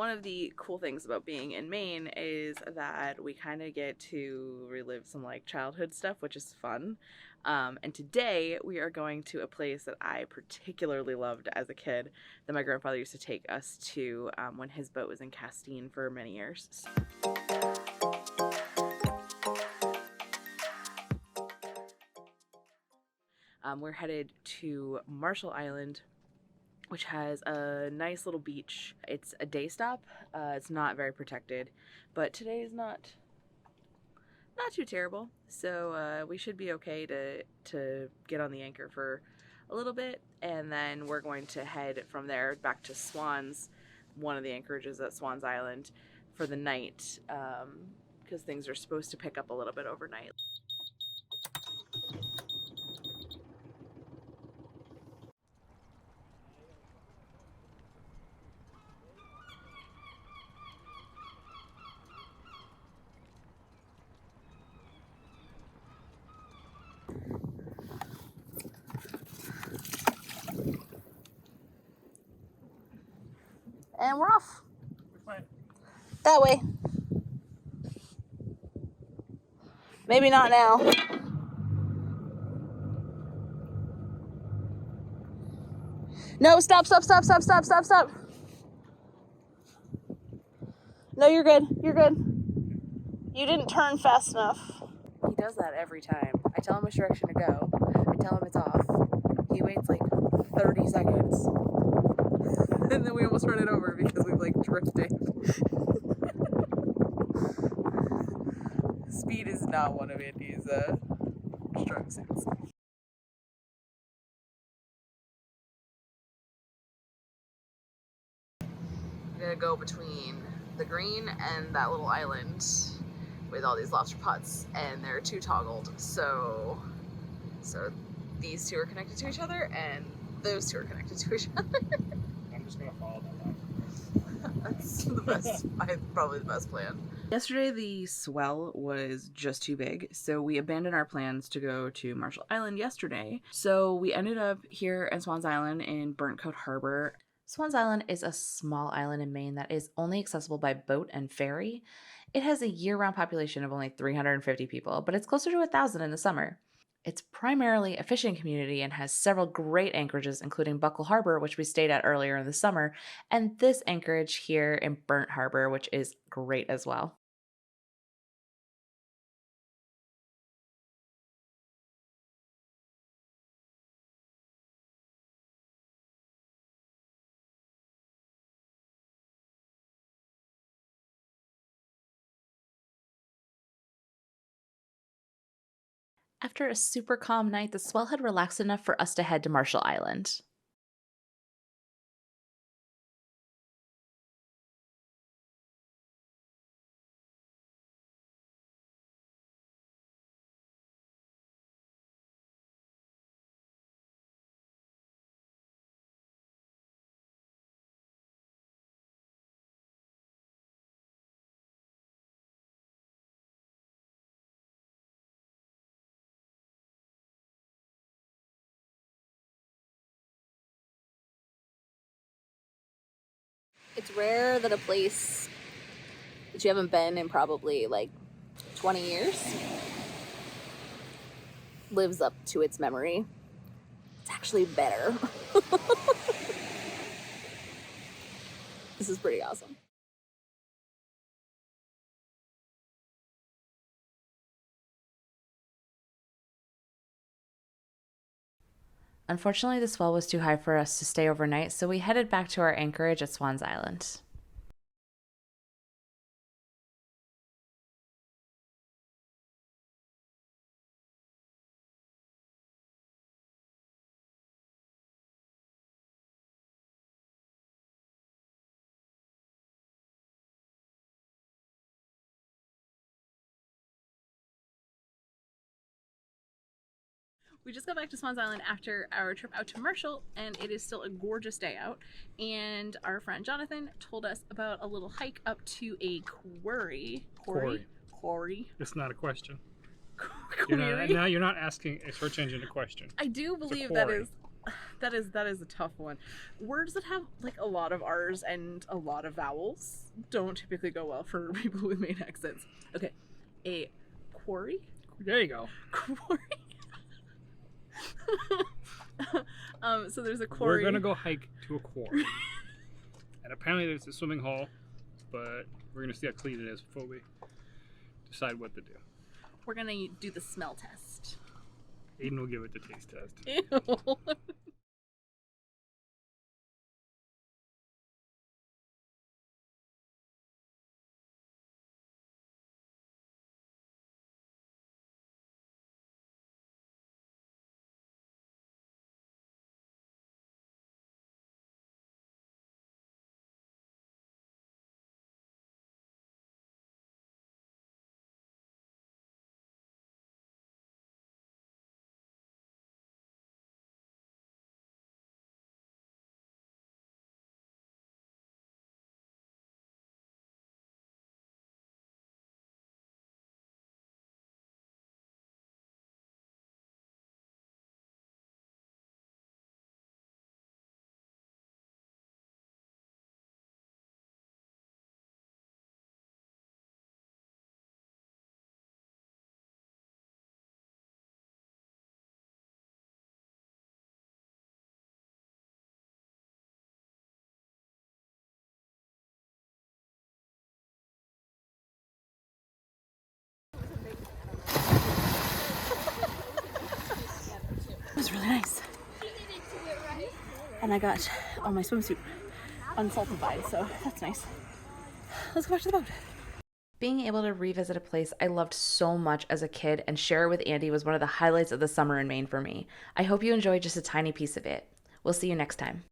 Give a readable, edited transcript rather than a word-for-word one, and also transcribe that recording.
one of the cool things about being in Maine is that we kind of get to relive some like childhood stuff, which is fun. And today we are going to a place that I particularly loved as a kid that my grandfather used to take us to when his boat was in Castine for many years. We're headed to Marshall Island, which has a nice little beach. It's a day stop. It's not very protected, but today is not too terrible. So we should be okay to get on the anchor for a little bit, and then we're going to head from there back to Swans, one of the anchorages at Swans Island, for the night, because things are supposed to pick up a little bit overnight. And we're off. That way. Maybe not now. No, stop. No, you're good. You're good. You didn't turn fast enough. He does that every time. I tell him which direction to go. I tell him it's off. He waits like 30 seconds. And then we almost run it over because we've like drifted. Speed is not one of Andy's strong suits. I'm gonna go between the green and that little island with all these lobster pots, and they're two toggled, so these two are connected to each other and those two are connected to each other. I'm just gonna follow that line. That's the best, probably the best plan. Yesterday the swell was just too big, so we abandoned our plans to go to Marshall Island yesterday. So we ended up here at Swans Island in Burnt Coat Harbor. Swans Island is a small island in Maine that is only accessible by boat and ferry. It has a year-round population of only 350 people, but it's closer to 1,000 in the summer. It's primarily a fishing community and has several great anchorages, including Buckle Harbor, which we stayed at earlier in the summer, and this anchorage here in Burnt Harbor, which is great as well. After a super calm night, the swell had relaxed enough for us to head to Marshall Island. It's rare that a place that you haven't been in probably like 20 years lives up to its memory. It's actually better. This is pretty awesome. Unfortunately, the swell was too high for us to stay overnight, so we headed back to our anchorage at Swans Island. We just got back to Swans Island after our trip out to Marshall, and it is still a gorgeous day out. And our friend Jonathan told us about a little hike up to a quarry. Quarry. It's not a question. Quarry. You're not asking a search engine a question. I do believe that is That is a tough one. Words that have like a lot of R's and a lot of vowels don't typically go well for people with Maine accents. Okay, a quarry. There you go. Quarry. So there's a quarry. We're gonna go hike to a quarry, and apparently there's a swimming hole, but we're gonna see how clean it is before we decide what to do. We're gonna do the smell test. Aiden will give it the taste test. Ew. It was really nice. And I got all my swimsuit unsaltified, so that's nice. Let's go back to the boat. Being able to revisit a place I loved so much as a kid and share it with Andy was one of the highlights of the summer in Maine for me. I hope you enjoyed just a tiny piece of it. We'll see you next time.